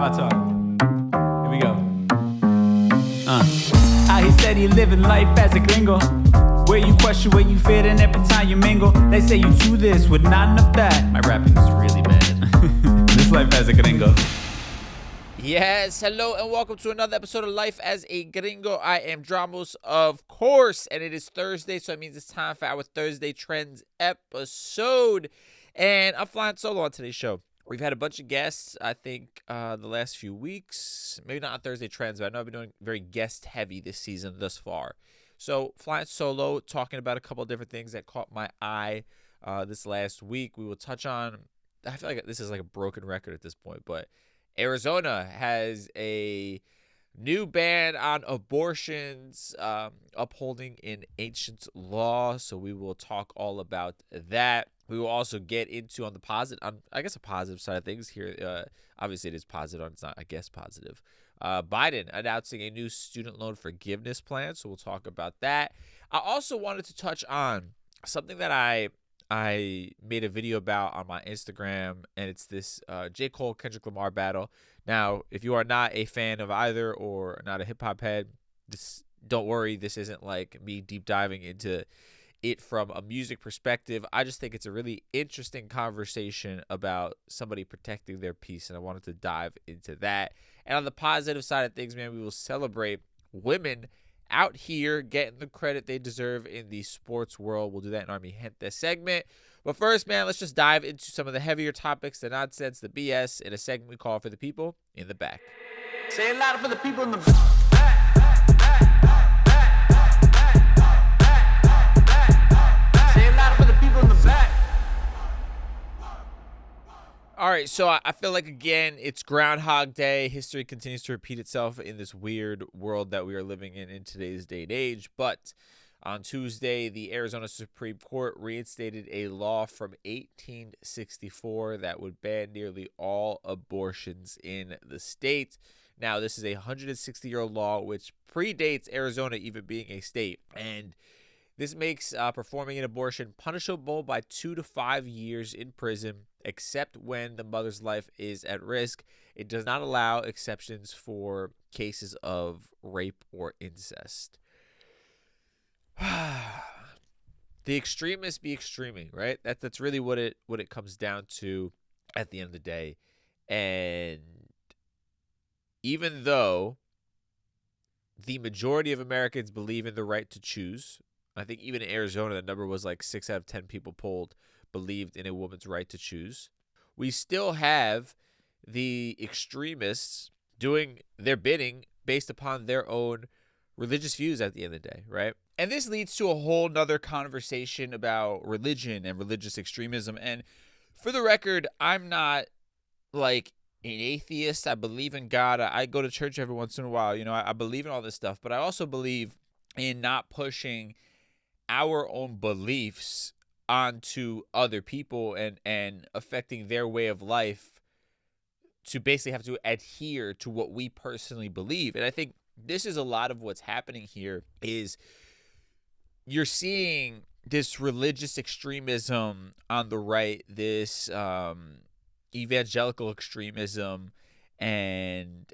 my talk. Here we go. How he said he living life as a gringo, where you question where you fit in every time you mingle. They say you do this with not enough that. My rapping is really bad. This life as a gringo. Yes, hello and welcome to another episode of Life as a Gringo. I am Dramos, of course, and it is Thursday, so it means it's time for our Thursday Trends episode. And I'm flying solo on today's show. We've had a bunch of guests, I think, the last few weeks. Maybe not on Thursday Trends, but I know I've been doing very guest-heavy this season thus far. So, flying solo, talking about a couple of different things that caught my eye this last week. We will touch on, I feel like this is like a broken record at this point, but Arizona has a new ban on abortions, upholding an ancient law. So we will talk all about that. We will also get into on the positive, I guess a positive side of things here. Obviously it is positive. It's not, I guess, positive. Biden announcing a new student loan forgiveness plan. So we'll talk about that. I also wanted to touch on something that I made a video about on my Instagram, and it's this J. Cole, Kendrick Lamar battle. Now, if you are not a fan of either or not a hip-hop head, don't worry. This isn't like me deep diving into it from a music perspective. I just think it's a really interesting conversation about somebody protecting their peace, and I wanted to dive into that. And on the positive side of things, man, we will celebrate women out here getting the credit they deserve in the sports world. We'll do that in our Mi Gente segment. But first, man, let's just dive into some of the heavier topics, the nonsense, the BS, in a segment we call For the People in the Back. Say it louder for the people in the back. Say it louder for the people in the back. All right, so I feel like, again, it's Groundhog Day. History continues to repeat itself in this weird world that we are living in today's day and age. But on Tuesday, the Arizona Supreme Court reinstated a law from 1864 that would ban nearly all abortions in the state. Now, this is a 160-year-old law which predates Arizona even being a state. And this makes performing an abortion punishable by 2 to 5 years in prison, except when the mother's life is at risk. It does not allow exceptions for cases of rape or incest. The extremists be extreming, right? That's really what it comes down to at the end of the day. And even though the majority of Americans believe in the right to choose, I think even in Arizona, the number was like 6 out of 10 people polled believed in a woman's right to choose. We still have the extremists doing their bidding based upon their own religious views at the end of the day, right? And this leads to a whole nother conversation about religion and religious extremism. And for the record, I'm not like an atheist. I believe in God. I go to church every once in a while. You know, I believe in all this stuff, but I also believe in not pushing our own beliefs onto other people and affecting their way of life to basically have to adhere to what we personally believe. And I think this is a lot of what's happening here is you're seeing this religious extremism on the right, this evangelical extremism, and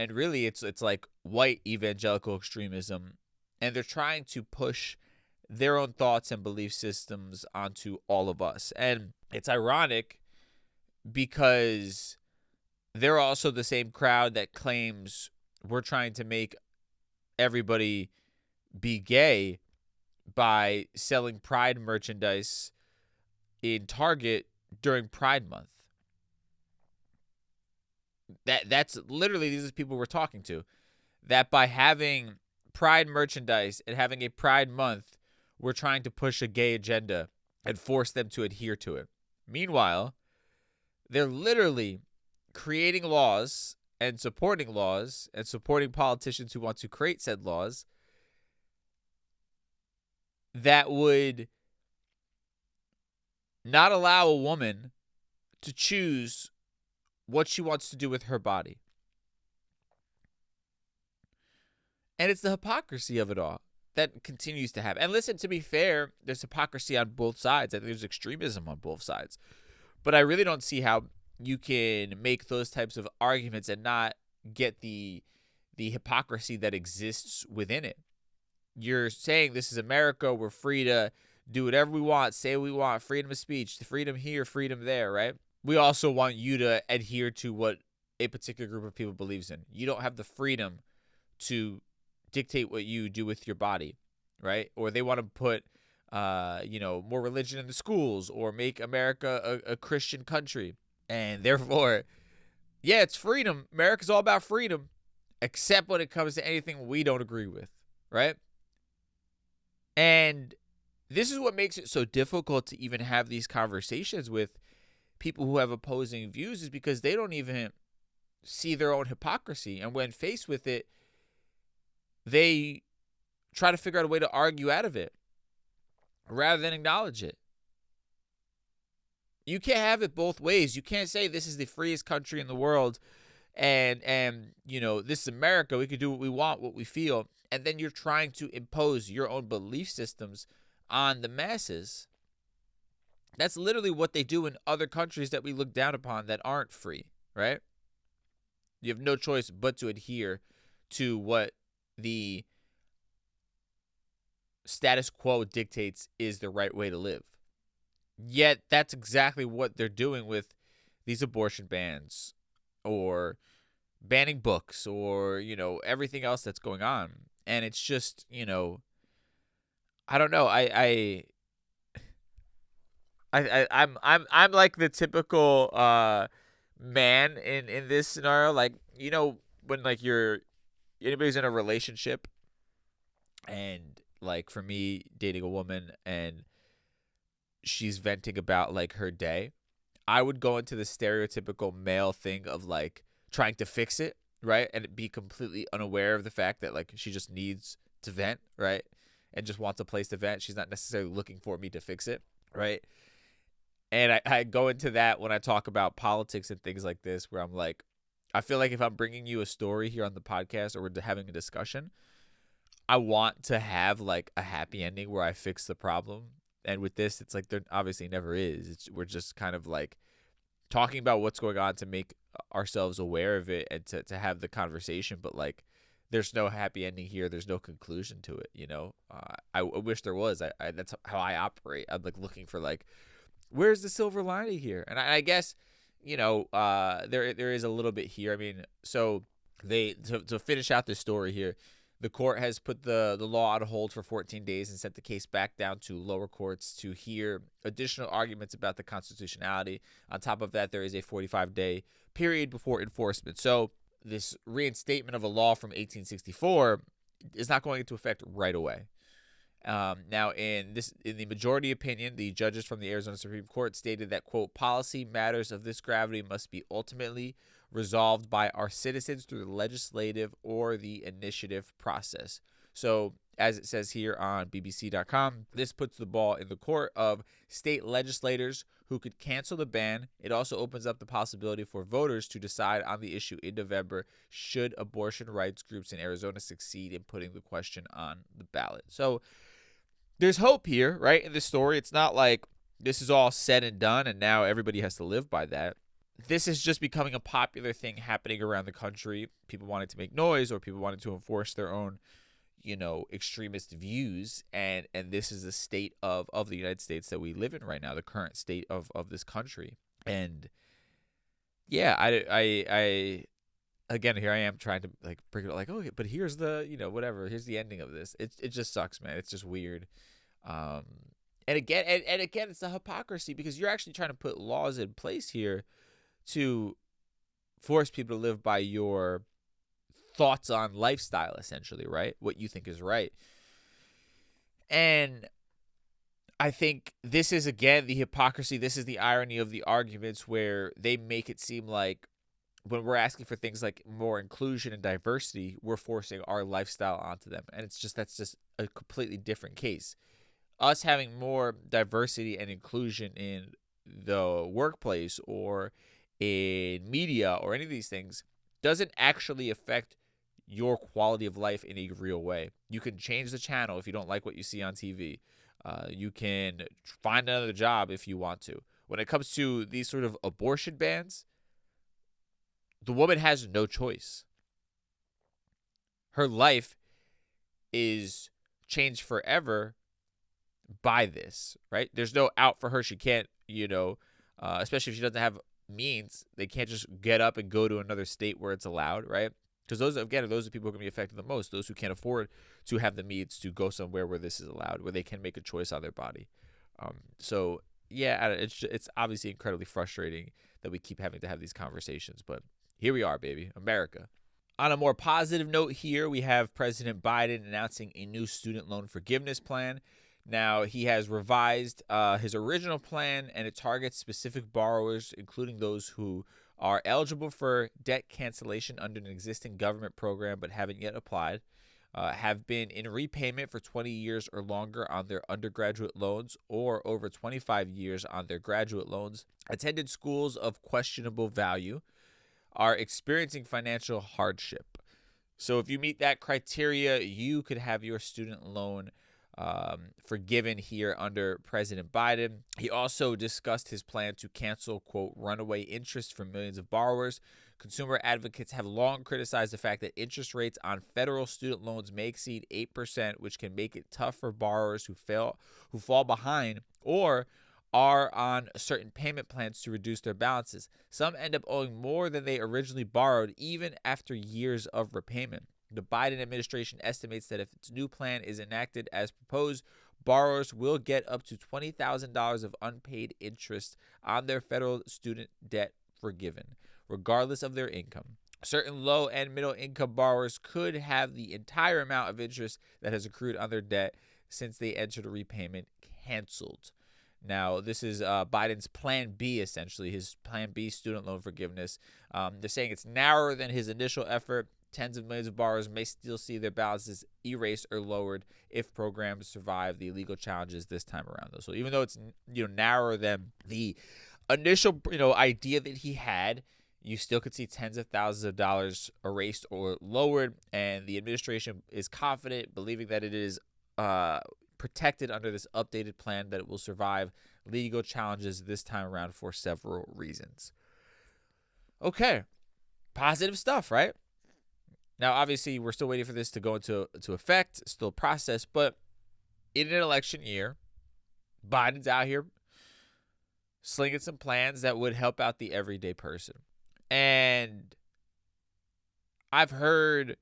really it's like white evangelical extremism, and they're trying to push their own thoughts and belief systems onto all of us. And it's ironic because they're also the same crowd that claims we're trying to make everybody be gay by selling Pride merchandise in Target during Pride Month. That's literally, these are people we're talking to. That by having Pride merchandise and having a Pride Month, we're trying to push a gay agenda and force them to adhere to it. Meanwhile, they're literally creating laws and supporting politicians who want to create said laws that would not allow a woman to choose what she wants to do with her body. And it's the hypocrisy of it all that continues to happen. And listen, to be fair, there's hypocrisy on both sides. I think there's extremism on both sides. But I really don't see how you can make those types of arguments and not get the hypocrisy that exists within it. You're saying this is America. We're free to do whatever we want, say what we want, freedom of speech, freedom here, freedom there, right? We also want you to adhere to what a particular group of people believes in. You don't have the freedom to dictate what you do with your body, right? Or they want to put, more religion in the schools or make America a Christian country. And therefore, yeah, it's freedom. America's all about freedom, except when it comes to anything we don't agree with, right? And this is what makes it so difficult to even have these conversations with people who have opposing views, is because they don't even see their own hypocrisy. And when faced with it, they try to figure out a way to argue out of it rather than acknowledge it. You can't have it both ways. You can't say this is the freest country in the world and this is America. We can do what we want, what we feel. And then you're trying to impose your own belief systems on the masses. That's literally what they do in other countries that we look down upon that aren't free, right? You have no choice but to adhere to what the status quo dictates is the right way to live. Yet that's exactly what they're doing with these abortion bans or banning books or, everything else that's going on. And it's just, I don't know. I'm like the typical man in this scenario. Like, when like anybody's in a relationship, and like for me, dating a woman and she's venting about like her day, I would go into the stereotypical male thing of like trying to fix it, right? And be completely unaware of the fact that like she just needs to vent, right? And just wants a place to vent. She's not necessarily looking for me to fix it, right? And I go into that when I talk about politics and things like this, where I'm like, I feel like if I'm bringing you a story here on the podcast or we're having a discussion, I want to have like a happy ending where I fix the problem. And with this, it's like there obviously never is. We're just kind of like talking about what's going on to make ourselves aware of it and to have the conversation. But like, there's no happy ending here. There's no conclusion to it. I wish there was. That's how I operate. I'm like looking for like, where's the silver lining here? And I guess, there is a little bit here. I mean, so to finish out this story here, the court has put the law on hold for 14 days and sent the case back down to lower courts to hear additional arguments about the constitutionality. On top of that, there is a 45-day period before enforcement. So this reinstatement of a law from 1864 is not going into effect right away. Now, in the majority opinion, the judges from the Arizona Supreme Court stated that, quote, policy matters of this gravity must be ultimately resolved by our citizens through the legislative or the initiative process. So, as it says here on BBC.com, this puts the ball in the court of state legislators who could cancel the ban. It also opens up the possibility for voters to decide on the issue in November should abortion rights groups in Arizona succeed in putting the question on the ballot. So, there's hope here, right, in this story. It's not like this is all said and done and now everybody has to live by that. This is just becoming a popular thing happening around the country. People wanted to make noise or people wanted to enforce their own, extremist views. And this is the state of the United States that we live in right now, the current state of this country. And yeah, I again, here I am trying to like bring it like, oh, but here's the, whatever, here's the ending of this. It just sucks, man. It's just weird. And again, it's the hypocrisy because you're actually trying to put laws in place here to force people to live by your thoughts on lifestyle, essentially, right? What you think is right. And I think this is, again, the hypocrisy. This is the irony of the arguments where they make it seem like when we're asking for things like more inclusion and diversity, we're forcing our lifestyle onto them. And that's just a completely different case. Us having more diversity and inclusion in the workplace or in media or any of these things doesn't actually affect your quality of life in a real way. You can change the channel if you don't like what you see on TV. You can find another job if you want to. When it comes to these sort of abortion bans, the woman has no choice. Her life is changed forever by this, right? There's no out for her. She can't, especially if she doesn't have means, they can't just get up and go to another state where it's allowed, right? Because those are the people who are going to be affected the most, those who can't afford to have the means to go somewhere where this is allowed, where they can make a choice on their body. It's obviously incredibly frustrating that we keep having to have these conversations, but here we are, baby, America. On a more positive note here, we have President Biden announcing a new student loan forgiveness plan. Now, he has revised his original plan, and it targets specific borrowers, including those who are eligible for debt cancellation under an existing government program but haven't yet applied, have been in repayment for 20 years or longer on their undergraduate loans or over 25 years on their graduate loans, attended schools of questionable value, are experiencing financial hardship. So if you meet that criteria, you could have your student loan forgiven here under President Biden. He also discussed his plan to cancel, quote, runaway interest for millions of borrowers. Consumer advocates have long criticized the fact that interest rates on federal student loans may exceed 8%, which can make it tough for borrowers who fall behind or are on certain payment plans to reduce their balances. Some end up owing more than they originally borrowed, even after years of repayment. The Biden administration estimates that if its new plan is enacted as proposed, borrowers will get up to $20,000 of unpaid interest on their federal student debt forgiven, regardless of their income. Certain low and middle income borrowers could have the entire amount of interest that has accrued on their debt since they entered a repayment canceled. Now, this is Biden's Plan B, essentially, his Plan B student loan forgiveness. They're saying it's narrower than his initial effort. Tens of millions of borrowers may still see their balances erased or lowered if programs survive the legal challenges this time around, though. So even though it's narrower than the initial idea that he had, you still could see tens of thousands of dollars erased or lowered, and the administration is confident, believing that it is protected under this updated plan, that it will survive legal challenges this time around for several reasons. Okay, positive stuff, right? Now, obviously, we're still waiting for this to go into effect, still a process, but in an election year, Biden's out here slinging some plans that would help out the everyday person. And I've heard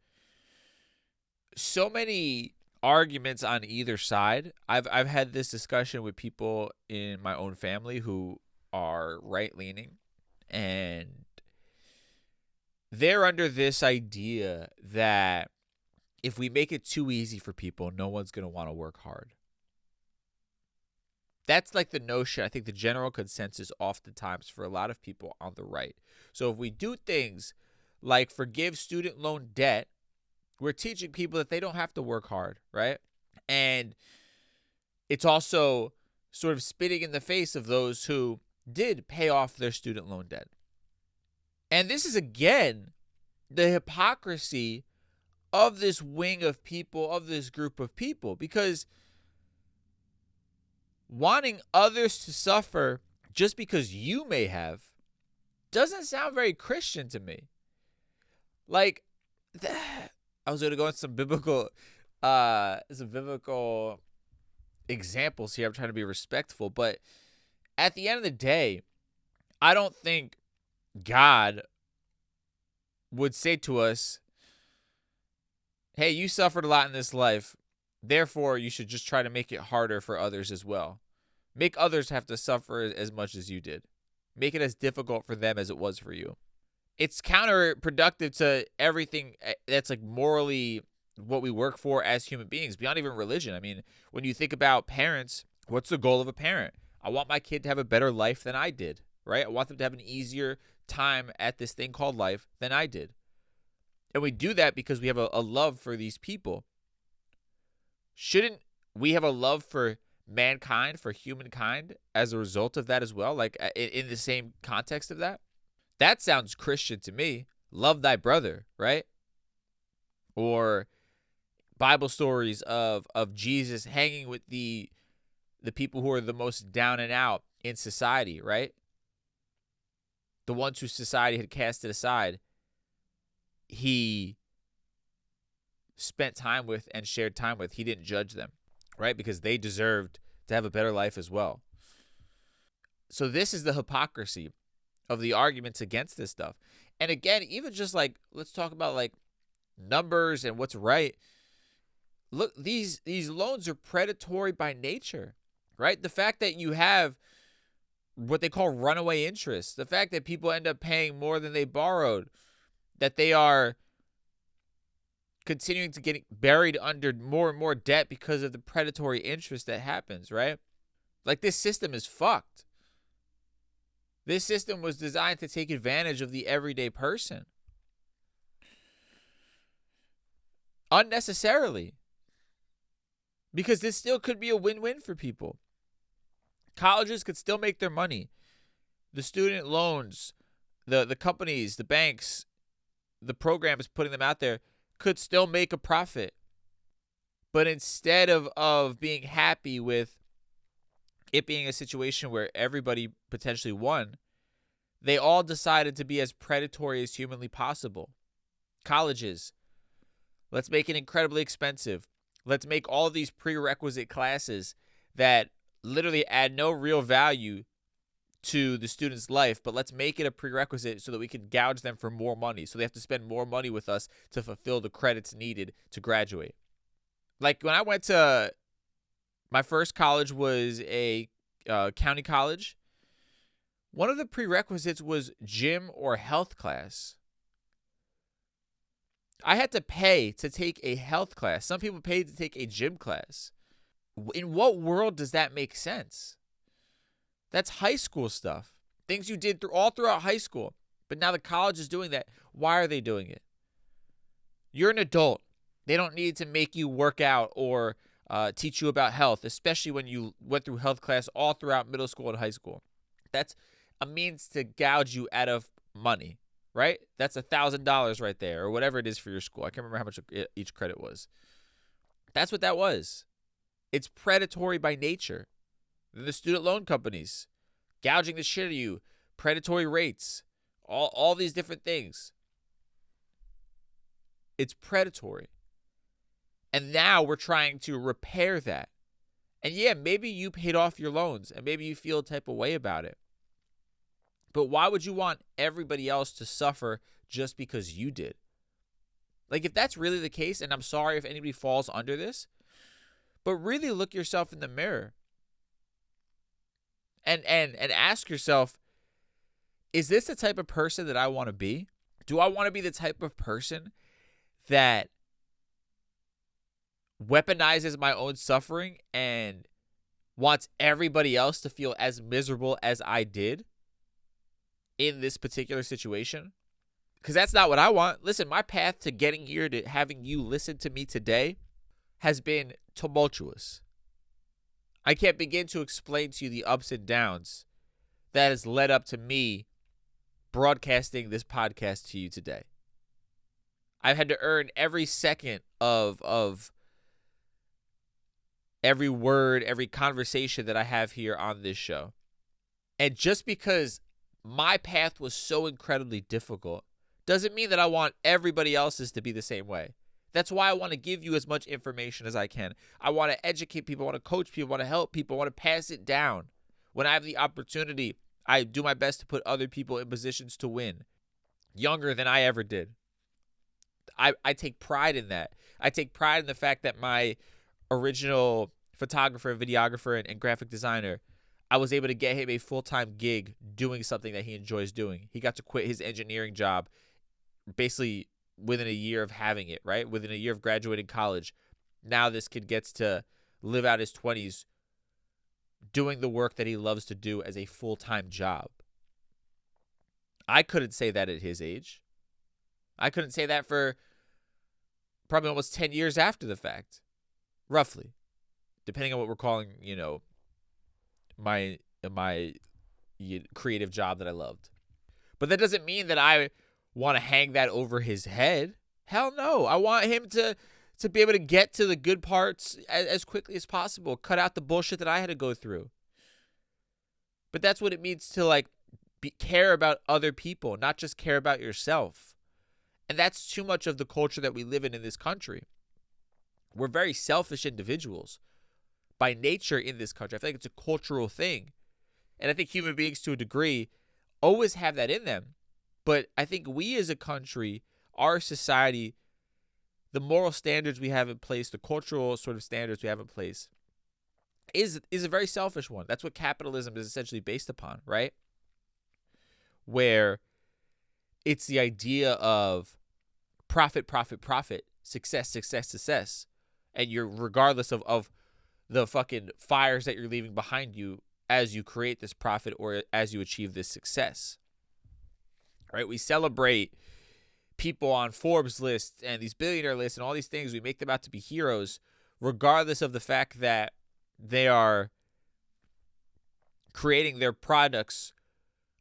so many arguments on either side. I've had this discussion with people in my own family who are right-leaning, and they're under this idea that if we make it too easy for people, no one's going to want to work hard. That's like the notion, I think the general consensus oftentimes for a lot of people on the right. So if we do things like forgive student loan debt, we're teaching people that they don't have to work hard, right? And it's also sort of spitting in the face of those who did pay off their student loan debt. And this is, again, the hypocrisy of this wing of people, of this group of people, because wanting others to suffer just because you may have doesn't sound very Christian to me. Like, I was going to go into some biblical examples here. I'm trying to be respectful, but at the end of the day, I don't think God would say to us, hey, you suffered a lot in this life, therefore you should just try to make it harder for others as well. Make others have to suffer as much as you did. Make it as difficult for them as it was for you. It's counterproductive to everything that's like morally what we work for as human beings, beyond even religion. I mean, when you think about parents, what's the goal of a parent? I want my kid to have a better life than I did, right? I want them to have an easier time at this thing called life than I did. And we do that because we have a love for these people. Shouldn't we have a love for mankind, for humankind, as a result of that as well? Like in the same context of that? That sounds Christian to me. Love thy brother, right? Or Bible stories of Jesus hanging with the people who are the most down and out in society, right? The ones who society had casted aside, he spent time with and shared time with, he didn't judge them, right? Because they deserved to have a better life as well. So this is the hypocrisy of the arguments against this stuff. And again, even just like, let's talk about like numbers and what's right. Look, these loans are predatory by nature, right? The fact that you have what they call runaway interest, the fact that people end up paying more than they borrowed, that they are continuing to get buried under more and more debt because of the predatory interest that happens, right? Like, this system is fucked. This system was designed to take advantage of the everyday person. Unnecessarily. Because this still could be a win-win for people. Colleges could still make their money. The student loans, the companies, the banks, the programs putting them out there could still make a profit. But instead of being happy with it being a situation where everybody potentially won, they all decided to be as predatory as humanly possible. Colleges, let's make it incredibly expensive. Let's make all these prerequisite classes that literally add no real value to the student's life, but let's make it a prerequisite so that we can gouge them for more money. So they have to spend more money with us to fulfill the credits needed to graduate. Like, when I went to my first college was a county college. One of the prerequisites was gym or health class. I had to pay to take a health class. Some people paid to take a gym class. In what world does that make sense? That's high school stuff. Things you did all throughout high school. But now the college is doing that. Why are they doing it? You're an adult. They don't need to make you work out or teach you about health, especially when you went through health class all throughout middle school and high school. That's a means to gouge you out of money, right? That's $1,000 right there, or whatever it is for your school. I can't remember how much each credit was. That's what that was. It's predatory by nature. The student loan companies gouging the shit out of you, predatory rates, all these different things. It's predatory. And now we're trying to repair that. And yeah, maybe you paid off your loans and maybe you feel a type of way about it. But why would you want everybody else to suffer just because you did? Like, if that's really the case, and I'm sorry if anybody falls under this, but really look yourself in the mirror and ask yourself, is this the type of person that I want to be? Do I want to be the type of person that weaponizes my own suffering and wants everybody else to feel as miserable as I did in this particular situation? Because that's not what I want. Listen, my path to getting here, to having you listen to me today, has been tumultuous. I can't begin to explain to you the ups and downs that has led up to me broadcasting this podcast to you today. I've had to earn every second of every word, every conversation that I have here on this show. And just because my path was so incredibly difficult doesn't mean that I want everybody else's to be the same way. That's why I want to give you as much information as I can. I want to educate people, I want to coach people, I want to help people, I want to pass it down. When I have the opportunity, I do my best to put other people in positions to win, younger than I ever did. I take pride in that. I take pride in the fact that my original photographer, videographer, and graphic designer, I was able to get him a full-time gig doing something that he enjoys doing. He got to quit his engineering job basically within a year of having it, right? Within a year of graduating college. Now this kid gets to live out his 20s doing the work that he loves to do as a full-time job. I couldn't say that at his age. I couldn't say that for probably almost 10 years after the fact, roughly, depending on what we're calling, my creative job that I loved. But that doesn't mean that I want to hang that over his head. Hell no. I want him to be able to get to the good parts as quickly as possible, cut out the bullshit that I had to go through. But that's what it means to care about other people, not just care about yourself. And that's too much of the culture that we live in this country. We're very selfish individuals by nature in this country. I feel like it's a cultural thing. And I think human beings, to a degree, always have that in them. But I think we as a country, our society, the moral standards we have in place, the cultural sort of standards we have in place, is a very selfish one. That's what capitalism is essentially based upon, right? Where it's the idea of profit, profit, profit, success, success, success. And you're, regardless of the fucking fires that you're leaving behind you as you create this profit or as you achieve this success, right? We celebrate people on Forbes lists and these billionaire lists and all these things. We make them out to be heroes, regardless of the fact that they are creating their products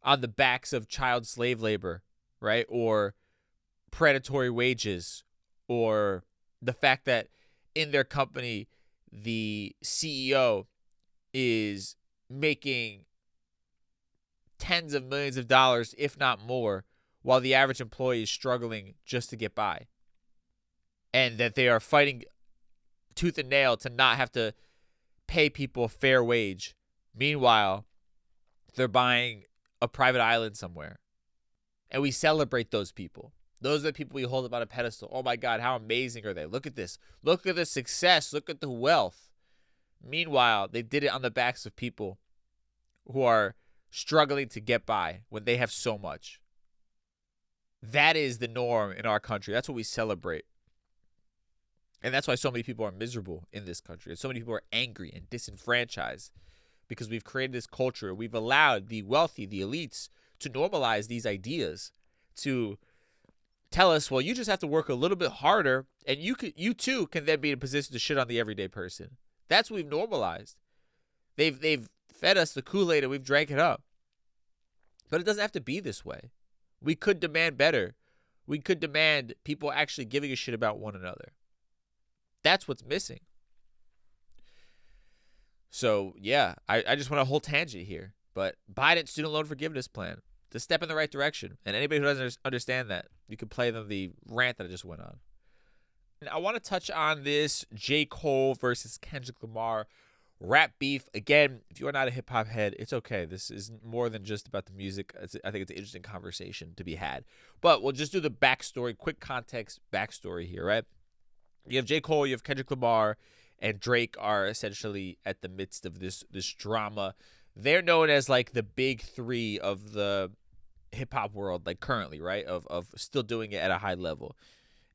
on the backs of child slave labor, right? Or predatory wages, or the fact that in their company, the CEO is making tens of millions of dollars, if not more, while the average employee is struggling just to get by. And that they are fighting tooth and nail to not have to pay people a fair wage. Meanwhile, they're buying a private island somewhere. And we celebrate those people. Those are the people we hold up on a pedestal. Oh my God, how amazing are they? Look at this. Look at the success. Look at the wealth. Meanwhile, they did it on the backs of people who are struggling to get by when they have so much. That is the norm in our country. That's what we celebrate. And that's why so many people are miserable in this country. And so many people are angry and disenfranchised because we've created this culture. We've allowed the wealthy, the elites, to normalize these ideas, to tell us, well, you just have to work a little bit harder and you too can then be in a position to shit on the everyday person. That's what we've normalized. They've fed us the Kool-Aid and we've drank it up. But it doesn't have to be this way. We could demand better. We could demand people actually giving a shit about one another. That's what's missing. So, yeah, I just want a whole tangent here. But Biden's student loan forgiveness plan, it's a step in the right direction. And anybody who doesn't understand that, you can play them the rant that I just went on. And I want to touch on this J. Cole versus Kendrick Lamar rap beef. Again, if you are not a hip-hop head, it's okay. This is more than just about the music. I think it's an interesting conversation to be had. But we'll just do the backstory, quick context backstory here, right? You have J. Cole, you have Kendrick Lamar, and Drake are essentially at the midst of this drama. They're known as like the big three of the hip-hop world, like currently, right? Of still doing it at a high level.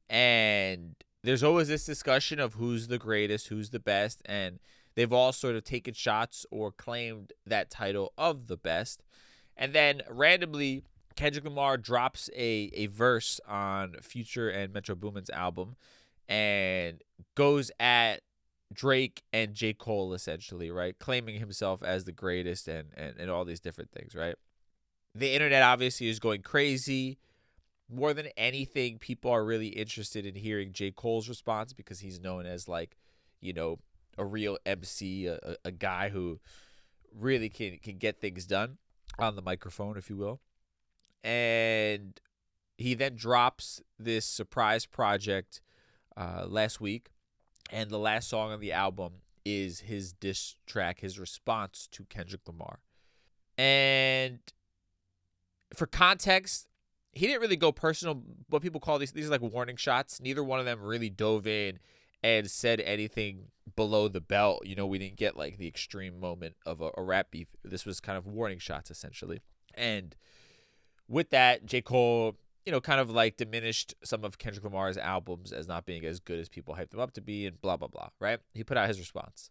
And there's always this discussion of who's the greatest, who's the best, and they've all sort of taken shots or claimed that title of the best. And then randomly, Kendrick Lamar drops a verse on Future and Metro Boomin's album and goes at Drake and J. Cole, essentially, right? Claiming himself as the greatest and all these different things, right? The internet obviously is going crazy. More than anything, people are really interested in hearing J. Cole's response because he's known as, like, you know, a real MC, a guy who really can get things done on the microphone, if you will. And he then drops this surprise project last week. And the last song on the album is his diss track, his response to Kendrick Lamar. And for context, he didn't really go personal. What people call these are like warning shots. Neither one of them really dove in and said anything below the belt. You know, we didn't get like the extreme moment of a rap beef. This was kind of warning shots, essentially. And with that, J. Cole, you know, kind of like diminished some of Kendrick Lamar's albums as not being as good as people hyped them up to be and blah, blah, blah, right? He put out his response.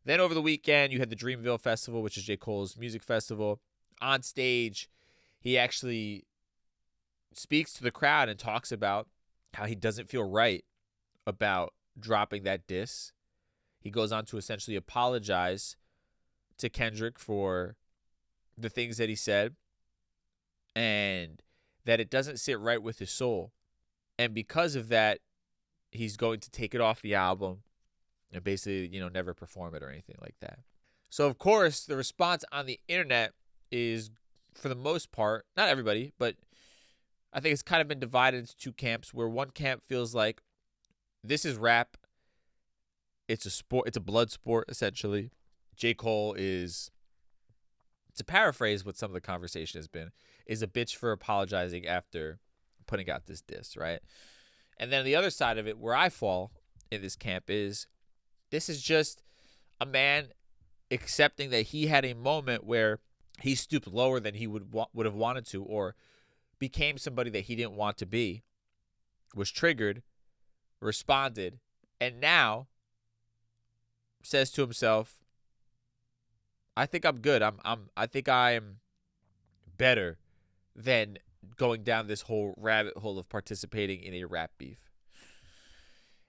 Then over the weekend, you had the Dreamville Festival, which is J. Cole's music festival. On stage, he actually speaks to the crowd and talks about how he doesn't feel right about dropping that diss. He goes on to essentially apologize to Kendrick for the things that he said and that it doesn't sit right with his soul. And because of that, he's going to take it off the album and basically, you know, never perform it or anything like that. So, of course, the response on the internet is, for the most part, not everybody, but I think it's kind of been divided into two camps, where one camp feels like this is rap. It's a sport. It's a blood sport, essentially. J. Cole is, to paraphrase what some of the conversation has been, is a bitch for apologizing after putting out this diss, right? And then the other side of it, where I fall in this camp, is this is just a man accepting that he had a moment where he stooped lower than he would have wanted to, or became somebody that he didn't want to be, was triggered, responded, and now says to himself, I think I'm good. I think I am better than going down this whole rabbit hole of participating in a rap beef.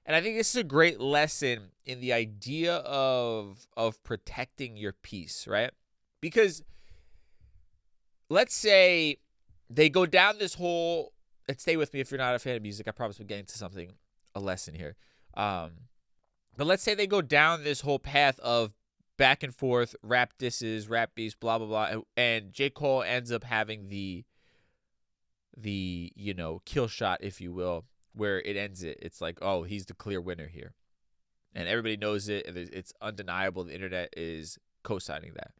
And I think this is a great lesson in the idea of protecting your peace, right? Because let's say they go down this whole, and stay with me if you're not a fan of music. I promise we're getting to something, a lesson here. But let's say they go down this whole path of back and forth, rap disses, rap beefs, blah, blah, blah. And J. Cole ends up having the kill shot, if you will, where it ends it. It's like, oh, he's the clear winner here. And everybody knows it. And it's undeniable. The internet is co-signing that.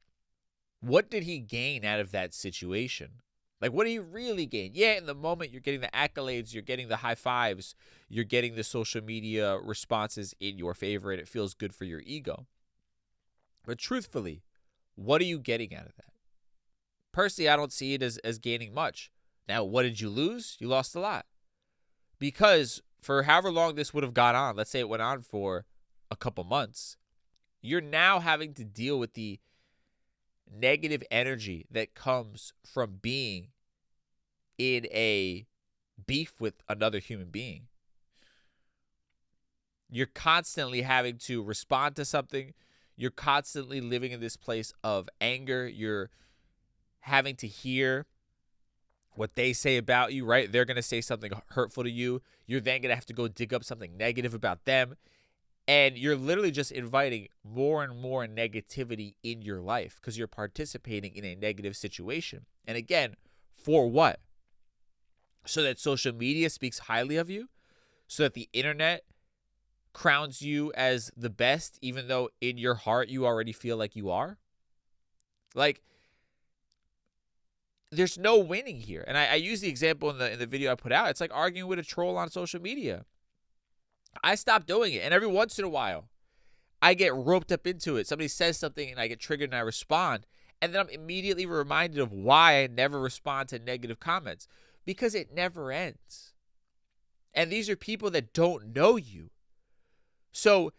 What did he gain out of that situation? Like, what did he really gain? Yeah, in the moment, you're getting the accolades, you're getting the high fives, you're getting the social media responses in your favor, and it feels good for your ego. But truthfully, what are you getting out of that? Personally, I don't see it as gaining much. Now, what did you lose? You lost a lot. Because for however long this would have gone on, let's say it went on for a couple months, you're now having to deal with the negative energy that comes from being in a beef with another human being. You're constantly having to respond to something. You're constantly living in this place of anger. You're having to hear what they say about you, right? They're going to say something hurtful to you. You're then going to have to go dig up something negative about them. And you're literally just inviting more and more negativity in your life because you're participating in a negative situation. And again, for what? So that social media speaks highly of you? So that the internet crowns you as the best, even though in your heart you already feel like you are? Like, there's no winning here. And I use the example in the video I put out. It's like arguing with a troll on social media. I stopped doing it. And every once in a while, I get roped up into it. Somebody says something and I get triggered and I respond. And then I'm immediately reminded of why I never respond to negative comments. Because it never ends. And these are people that don't know you. So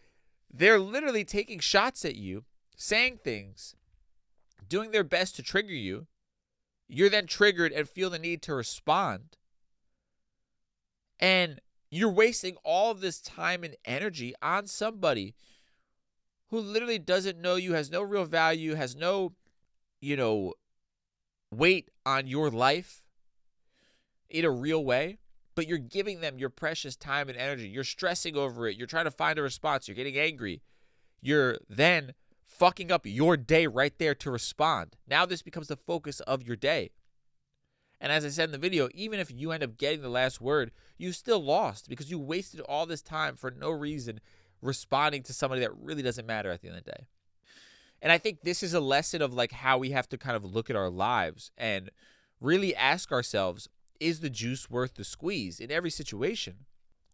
they're literally taking shots at you, saying things, doing their best to trigger you. You're then triggered and feel the need to respond. And you're wasting all of this time and energy on somebody who literally doesn't know you, has no real value, has no, weight on your life in a real way, but you're giving them your precious time and energy. You're stressing over it. You're trying to find a response. You're getting angry. You're then fucking up your day right there to respond. Now this becomes the focus of your day. And as I said in the video, even if you end up getting the last word, you still lost because you wasted all this time for no reason responding to somebody that really doesn't matter at the end of the day. And I think this is a lesson of like how we have to kind of look at our lives and really ask ourselves, is the juice worth the squeeze in every situation?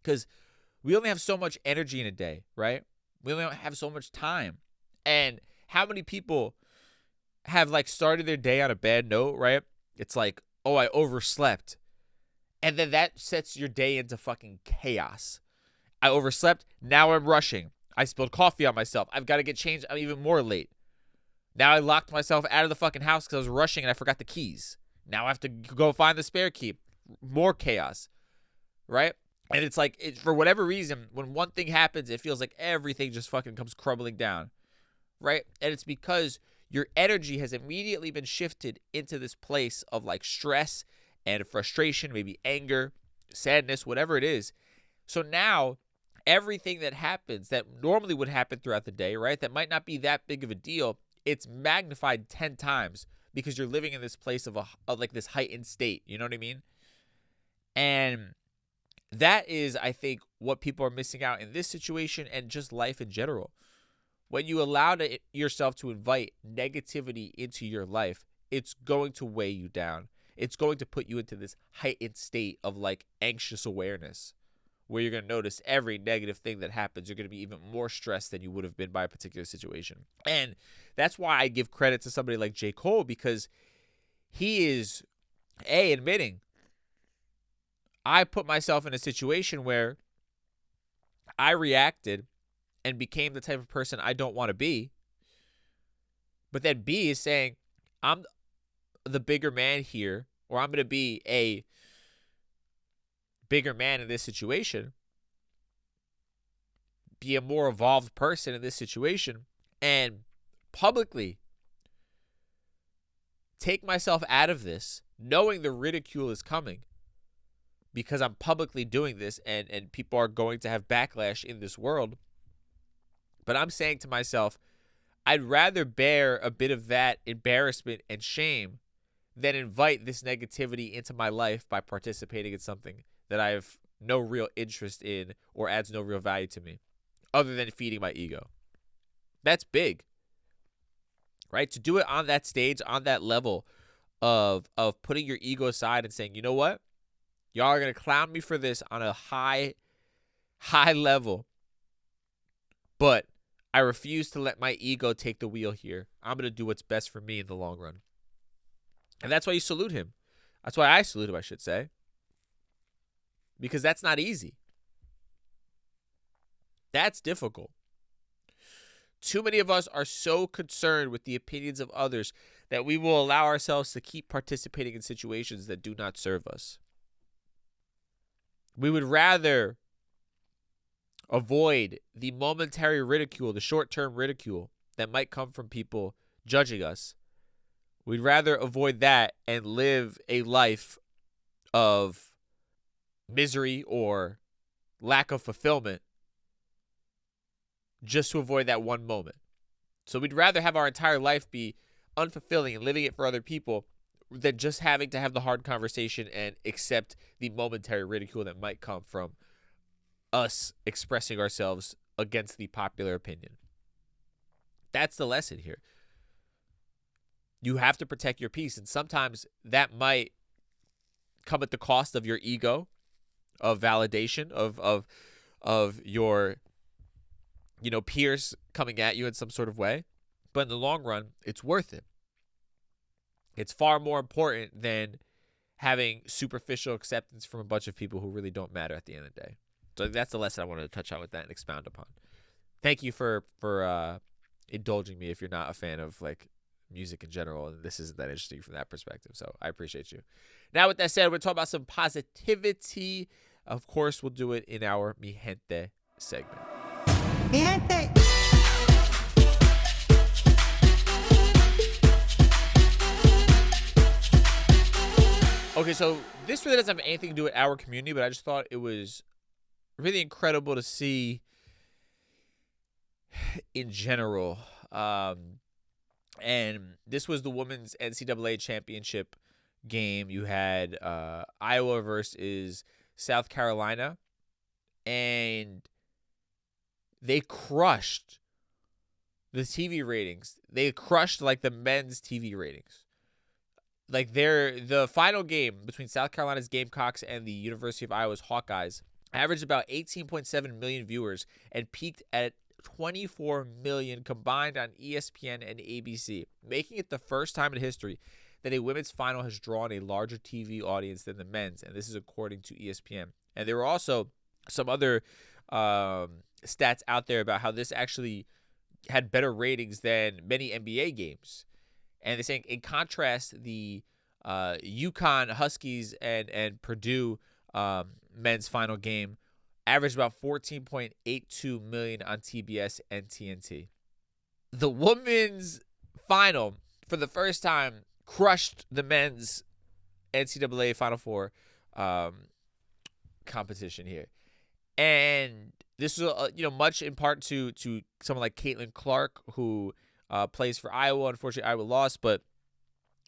Because we only have so much energy in a day, right? We only have so much time. And how many people have like started their day on a bad note, right? It's like, oh, I overslept. And then that sets your day into fucking chaos. I overslept. Now I'm rushing. I spilled coffee on myself. I've got to get changed. I'm even more late. Now I locked myself out of the fucking house because I was rushing and I forgot the keys. Now I have to go find the spare key. More chaos, right? And it's like, for whatever reason, when one thing happens, it feels like everything just fucking comes crumbling down, right? And it's because your energy has immediately been shifted into this place of like stress and frustration, maybe anger, sadness, whatever it is. So now everything that happens that normally would happen throughout the day, right, that might not be that big of a deal, it's magnified 10 times because you're living in this place of like this heightened state. You know what I mean? And that is, I think, what people are missing out in this situation and just life in general. When you allow yourself to invite negativity into your life, it's going to weigh you down. It's going to put you into this heightened state of like anxious awareness, where you're going to notice every negative thing that happens. You're going to be even more stressed than you would have been by a particular situation. And that's why I give credit to somebody like J. Cole, because he is, admitting, I put myself in a situation where I reacted and became the type of person I don't want to be. But then B is saying, I'm the bigger man here, or I'm going to be a bigger man in this situation, be a more evolved person in this situation, and publicly take myself out of this, knowing the ridicule is coming, because I'm publicly doing this and people are going to have backlash in this world. But I'm saying to myself, I'd rather bear a bit of that embarrassment and shame than invite this negativity into my life by participating in something that I have no real interest in or adds no real value to me, other than feeding my ego. That's big, right? To do it on that stage, on that level of putting your ego aside and saying, you know what? Y'all are going to clown me for this on a high level, but I refuse to let my ego take the wheel here. I'm going to do what's best for me in the long run. And that's why you salute him. That's why I salute him, I should say. Because that's not easy. That's difficult. Too many of us are so concerned with the opinions of others that we will allow ourselves to keep participating in situations that do not serve us. We would rather avoid the momentary ridicule, the short-term ridicule that might come from people judging us. We'd rather avoid that and live a life of misery or lack of fulfillment just to avoid that one moment. So we'd rather have our entire life be unfulfilling and living it for other people than just having to have the hard conversation and accept the momentary ridicule that might come from us expressing ourselves against the popular opinion. That's the lesson here. You have to protect your peace, and sometimes that might come at the cost of your ego, of validation, of your peers coming at you in some sort of way. But in the long run, it's worth it. It's far more important than having superficial acceptance from a bunch of people who really don't matter at the end of the day. So that's the lesson I wanted to touch on with that and expound upon. Thank you for indulging me if you're not a fan of like music in general, and this isn't that interesting from that perspective. So I appreciate you. Now, with that said, we're talking about some positivity. Of course, we'll do it in our Mi Gente segment. Mi Gente. Okay, so this really doesn't have anything to do with our community, but I just thought it was really incredible to see in general. And this was the women's NCAA championship game. You had Iowa versus South Carolina, and they crushed the TV ratings. They crushed like the men's TV ratings. Like the final game between South Carolina's Gamecocks and the University of Iowa's Hawkeyes averaged about 18.7 million viewers and peaked at 24 million combined on ESPN and ABC, making it the first time in history that a women's final has drawn a larger TV audience than the men's, and this is according to ESPN. And there were also some other stats out there about how this actually had better ratings than many NBA games. And they're saying, in contrast, the UConn Huskies and Purdue men's final game averaged about 14.82 million on TBS and TNT. The women's final, for the first time, crushed the men's NCAA Final Four competition here. And this was, much in part to someone like Caitlin Clark, who plays for Iowa. Unfortunately, Iowa lost, but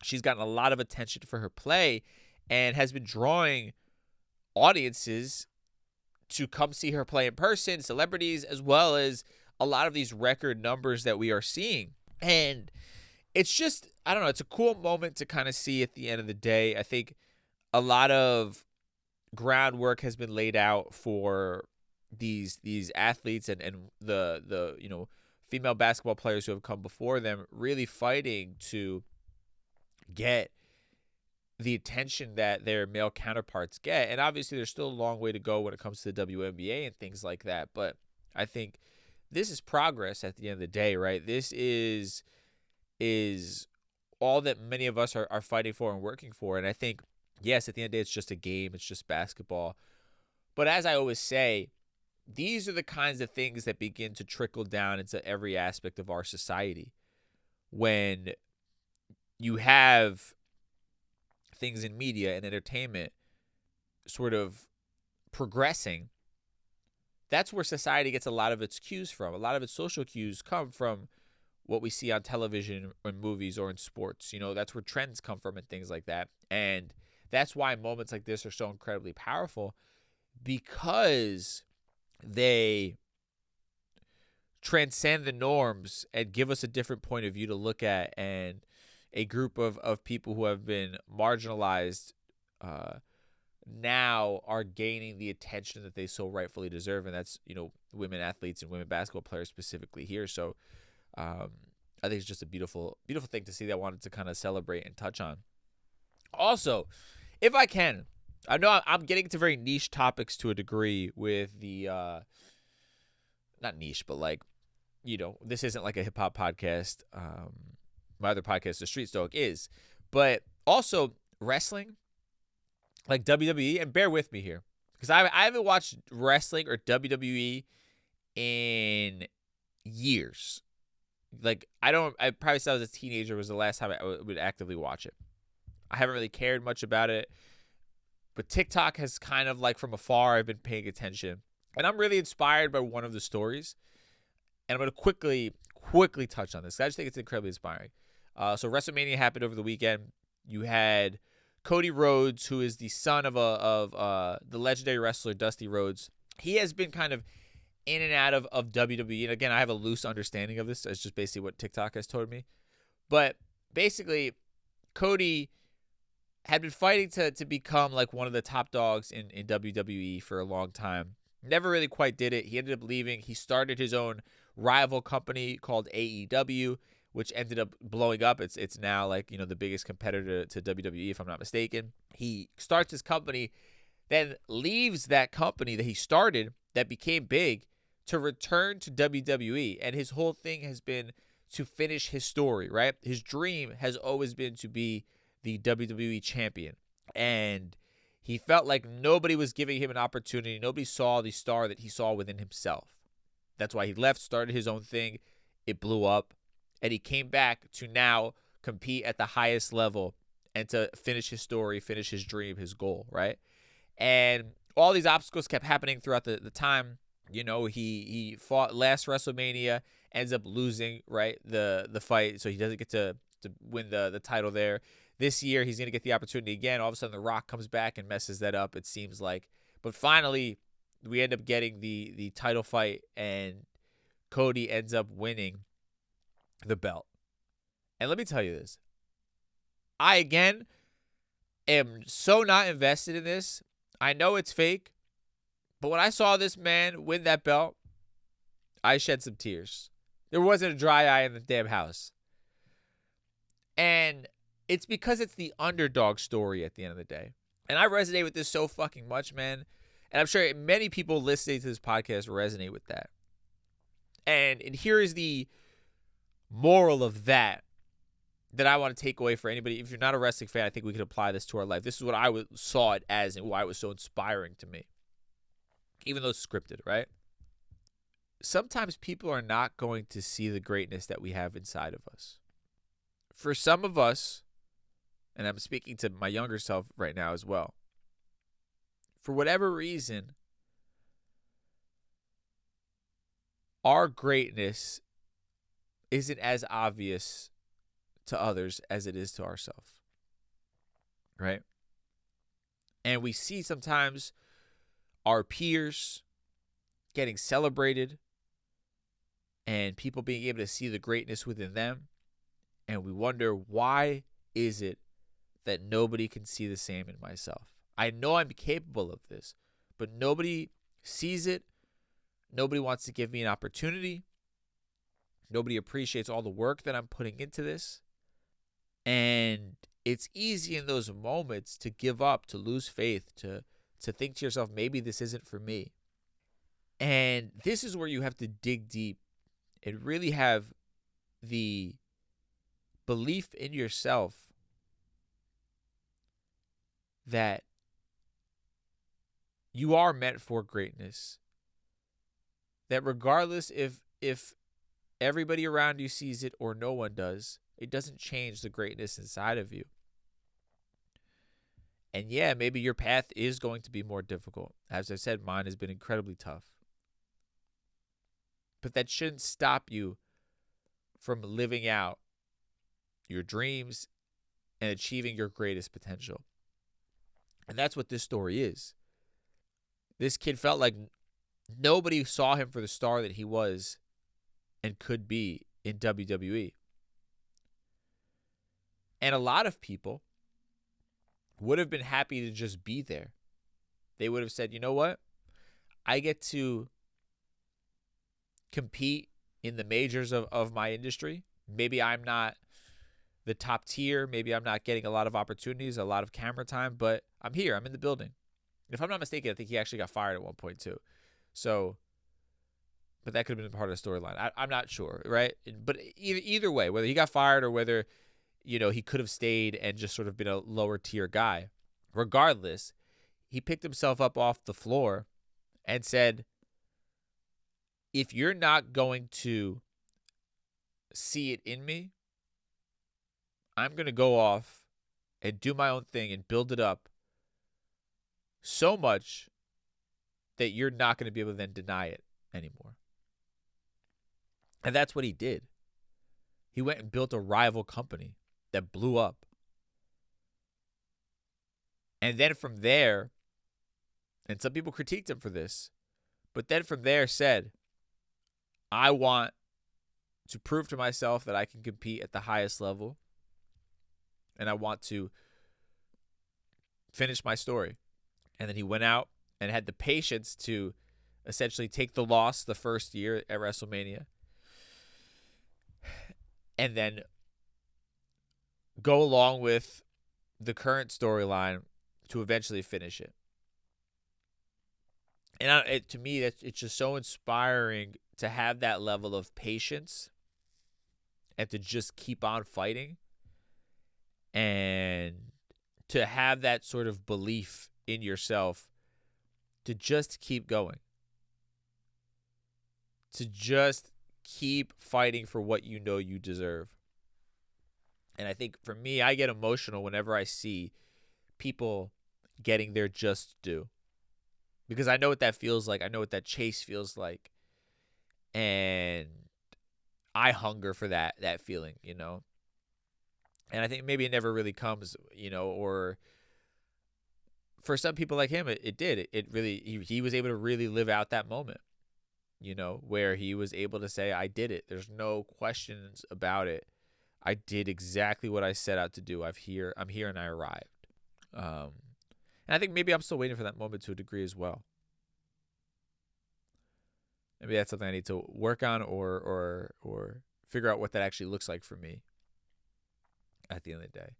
she's gotten a lot of attention for her play and has been drawing audiences to come see her play in person, celebrities, as well as a lot of these record numbers that we are seeing. And it's just, I don't know, it's a cool moment to kind of see at the end of the day. I think a lot of groundwork has been laid out for these athletes and the female basketball players who have come before them, really fighting to get the attention that their male counterparts get. And obviously there's still a long way to go when it comes to the WNBA and things like that. But I think this is progress at the end of the day, right? This is all that many of us are fighting for and working for. And I think, yes, at the end of the day, it's just a game. It's just basketball. But as I always say, these are the kinds of things that begin to trickle down into every aspect of our society. When you have things in media and entertainment sort of progressing, that's where society gets a lot of its cues from. A lot of its social cues come from what we see on television or in movies or in sports. That's where trends come from and things like that. And that's why moments like this are so incredibly powerful, because they transcend the norms and give us a different point of view to look at, and a group of people who have been marginalized now are gaining the attention that they so rightfully deserve, and that's women athletes and women basketball players specifically here. So I think it's just a beautiful thing to see that I wanted to kind of celebrate and touch on. Also, if I can, I know I'm getting to very niche topics to a degree with the not niche, but this isn't like a hip hop podcast. My other podcast, The Street Stoic, is. But also wrestling, like WWE, and bear with me here, because I haven't watched wrestling or WWE in years. I probably said I was a teenager was the last time I would actively watch it. I haven't really cared much about it. But TikTok has kind of from afar, I've been paying attention. And I'm really inspired by one of the stories. And I'm going to quickly touch on this. I just think it's incredibly inspiring. So WrestleMania happened over the weekend. You had Cody Rhodes, who is the son of the legendary wrestler Dusty Rhodes. He has been kind of in and out of WWE. And again, I have a loose understanding of this. It's just basically what TikTok has told me. But basically, Cody had been fighting to become one of the top dogs in WWE for a long time. Never really quite did it. He ended up leaving. He started his own rival company called AEW, which ended up blowing up. It's now the biggest competitor to WWE, if I'm not mistaken. He starts his company, then leaves that company that he started that became big to return to WWE. And his whole thing has been to finish his story, right? His dream has always been to be the WWE champion. And he felt like nobody was giving him an opportunity. Nobody saw the star that he saw within himself. That's why he left, started his own thing. It blew up. And he came back to now compete at the highest level and to finish his story, finish his dream, his goal, right? And all these obstacles kept happening throughout the time. He fought last WrestleMania, ends up losing, right, the fight, so he doesn't get to win the title there. This year, he's going to get the opportunity again. All of a sudden, The Rock comes back and messes that up, it seems like. But finally, we end up getting the title fight, and Cody ends up winning the belt. And let me tell you this. I, again, am so not invested in this. I know it's fake. But when I saw this man win that belt, I shed some tears. There wasn't a dry eye in the damn house. And it's because it's the underdog story at the end of the day. And I resonate with this so fucking much, man. And I'm sure many people listening to this podcast resonate with that. And here is the moral of that I want to take away for anybody. If you're not a wrestling fan, I think we could apply this to our life. This is what I saw it as and why it was so inspiring to me. Even though it's scripted, right? Sometimes people are not going to see the greatness that we have inside of us. For some of us, and I'm speaking to my younger self right now as well, for whatever reason, our greatness isn't as obvious to others as it is to ourselves, right? And we see sometimes our peers getting celebrated and people being able to see the greatness within them. And we wonder, why is it that nobody can see the same in myself? I know I'm capable of this, but nobody sees it. Nobody wants to give me an opportunity. Nobody appreciates all the work that I'm putting into this. And it's easy in those moments to give up, to lose faith, to think to yourself, maybe this isn't for me. And this is where you have to dig deep and really have the belief in yourself that you are meant for greatness. That regardless if everybody around you sees it or no one does, it doesn't change the greatness inside of you. And yeah, maybe your path is going to be more difficult. As I said, mine has been incredibly tough. But that shouldn't stop you from living out your dreams and achieving your greatest potential. And that's what this story is. This kid felt like nobody saw him for the star that he was and could be in WWE. And a lot of people would have been happy to just be there. They would have said, you know what? I get to compete in the majors of my industry. Maybe I'm not the top tier. Maybe I'm not getting a lot of opportunities, a lot of camera time, but I'm here. I'm in the building. If I'm not mistaken, I think he actually got fired at one point too. So, but that could have been part of the storyline. I'm not sure, right? But either way, whether he got fired or whether, he could have stayed and just sort of been a lower tier guy. Regardless, he picked himself up off the floor and said, if you're not going to see it in me, I'm going to go off and do my own thing and build it up so much that you're not going to be able to then deny it anymore. And that's what he did. He went and built a rival company that blew up. And then from there, and some people critiqued him for this, but then from there said, I want to prove to myself that I can compete at the highest level. And I want to finish my story. And then he went out and had the patience to essentially take the loss the first year at WrestleMania. And then go along with the current storyline to eventually finish it. And to me, it's just so inspiring to have that level of patience and to just keep on fighting and to have that sort of belief in yourself to just keep going, to just keep fighting for what you know you deserve. And I think for me, I get emotional whenever I see people getting their just due, because I know what that feels like. I know what that chase feels like. And I hunger for that feeling, And I think maybe it never really comes, or for some people like him, it did. It really, he was able to really live out that moment, where he was able to say, I did it. There's no questions about it. I did exactly what I set out to do. I'm here and I arrived. And I think maybe I'm still waiting for that moment to a degree as well. Maybe that's something I need to work on or figure out what that actually looks like for me at the end of the day.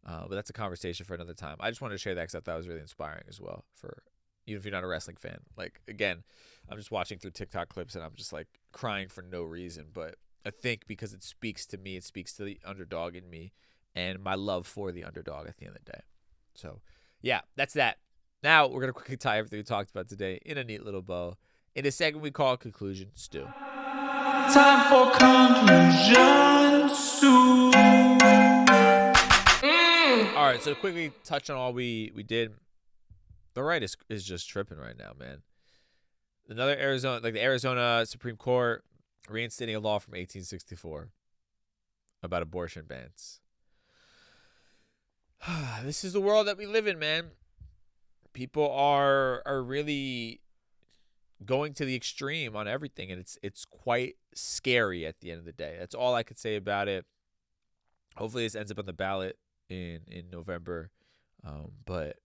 But that's a conversation for another time. I just wanted to share that because I thought it was really inspiring as well, for even if you're not a wrestling fan. Like, again, I'm just watching through TikTok clips and I'm just like crying for no reason. But I think because it speaks to me, it speaks to the underdog in me and my love for the underdog at the end of the day. So, yeah, that's that. Now we're going to quickly tie everything we talked about today in a neat little bow in a segment we call Conclusion Stew. Time for conclusion stew. All right, so to quickly touch on all we did, the right is just tripping right now, man. The Arizona Supreme Court reinstating a law from 1864 about abortion bans. This is the world that we live in, man. people are really going to the extreme on everything, and it's quite scary at the end of the day. That's all I could say about it. Hopefully this ends up on the ballot in November. But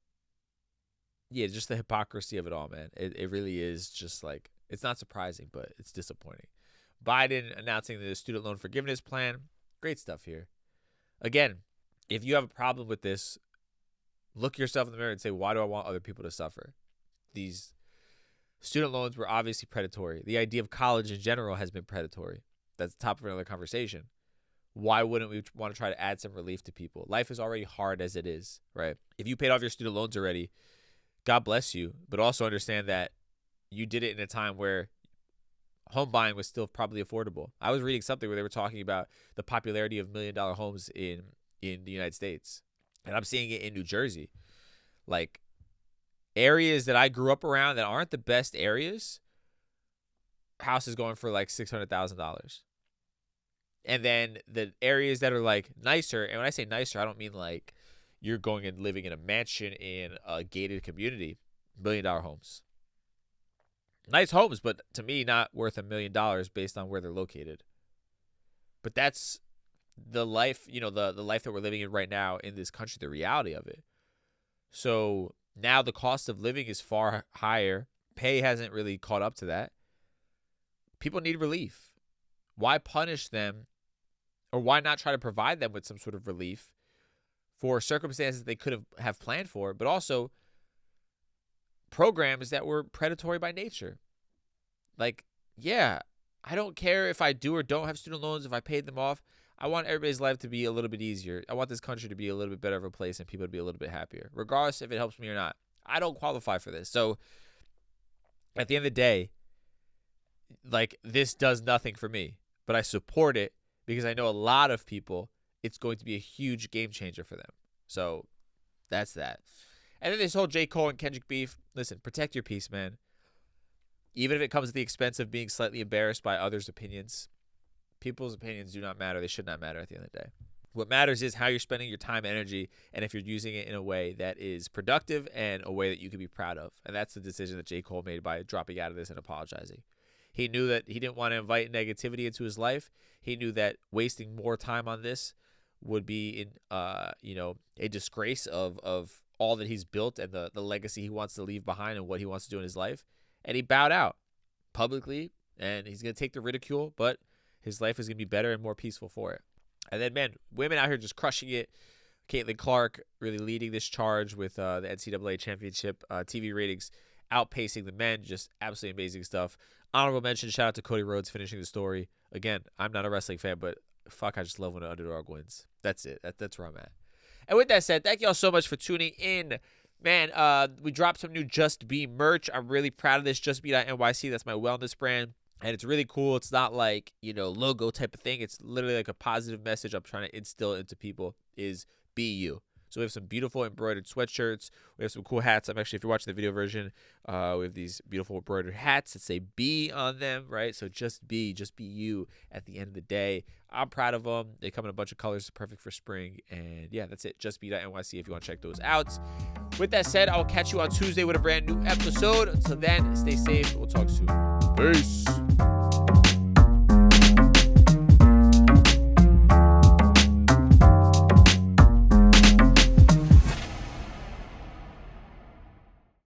yeah, just the hypocrisy of it all, man. It really is just like, it's not surprising, but it's disappointing. Biden announcing the student loan forgiveness plan. Great stuff here. Again, if you have a problem with this, look yourself in the mirror and say, why do I want other people to suffer? These student loans were obviously predatory. The idea of college in general has been predatory. That's the top of another conversation. Why wouldn't we want to try to add some relief to people? Life is already hard as it is, right? If you paid off your student loans already, God bless you, but also understand that you did it in a time where home buying was still probably affordable. I was reading something where they were talking about the popularity of $1 million homes in the United States. And I'm seeing it in New Jersey. Like, areas that I grew up around that aren't the best areas, houses going for like $600,000. And then the areas that are like nicer, and when I say nicer, I don't mean like you're going and living in a mansion in a gated community. $1 million homes. Nice homes, but to me, not worth $1 million based on where they're located. But that's the life, the life that we're living in right now in this country, the reality of it. So now the cost of living is far higher. Pay hasn't really caught up to that. People need relief. Why punish them, or why not try to provide them with some sort of relief for circumstances they could have planned for, but also programs that were predatory by nature? Like, yeah, I don't care if I do or don't have student loans, if I paid them off. I want everybody's life to be a little bit easier. I want this country to be a little bit better of a place and people to be a little bit happier, regardless if it helps me or not. I don't qualify for this. So at the end of the day, like, this does nothing for me, but I support it because I know a lot of people, it's going to be a huge game changer for them. So that's that. And then this whole J. Cole and Kendrick beef. Listen, protect your peace, man. Even if it comes at the expense of being slightly embarrassed by others' opinions. People's opinions do not matter. They should not matter at the end of the day. What matters is how you're spending your time and energy, and if you're using it in a way that is productive and a way that you can be proud of. And that's the decision that J. Cole made by dropping out of this and apologizing. He knew that he didn't want to invite negativity into his life. He knew that wasting more time on this would be a disgrace of all that he's built and the legacy he wants to leave behind and what he wants to do in his life. And he bowed out publicly, and he's going to take the ridicule, but his life is going to be better and more peaceful for it. And then, man, women out here just crushing it. Caitlin Clark really leading this charge with the NCAA championship TV ratings, outpacing the men. Just absolutely amazing stuff. Honorable mention, shout out to Cody Rhodes finishing the story. Again, I'm not a wrestling fan, but fuck, I just love when an underdog wins. That's it. That's where I'm at. And with that said, thank y'all so much for tuning in. Man, we dropped some new Just Be merch. I'm really proud of this. JustBe.NYC. That's my wellness brand. And it's really cool. It's not like, logo type of thing. It's literally like a positive message I'm trying to instill into people is be you. So we have some beautiful embroidered sweatshirts. We have some cool hats. If you're watching the video version, we have these beautiful embroidered hats that say be on them, right? So just be you at the end of the day. I'm proud of them. They come in a bunch of colors, perfect for spring. And yeah, that's it. JustBe.NYC if you want to check those out. With that said, I'll catch you on Tuesday with a brand new episode. Until then, stay safe. We'll talk soon. Peace.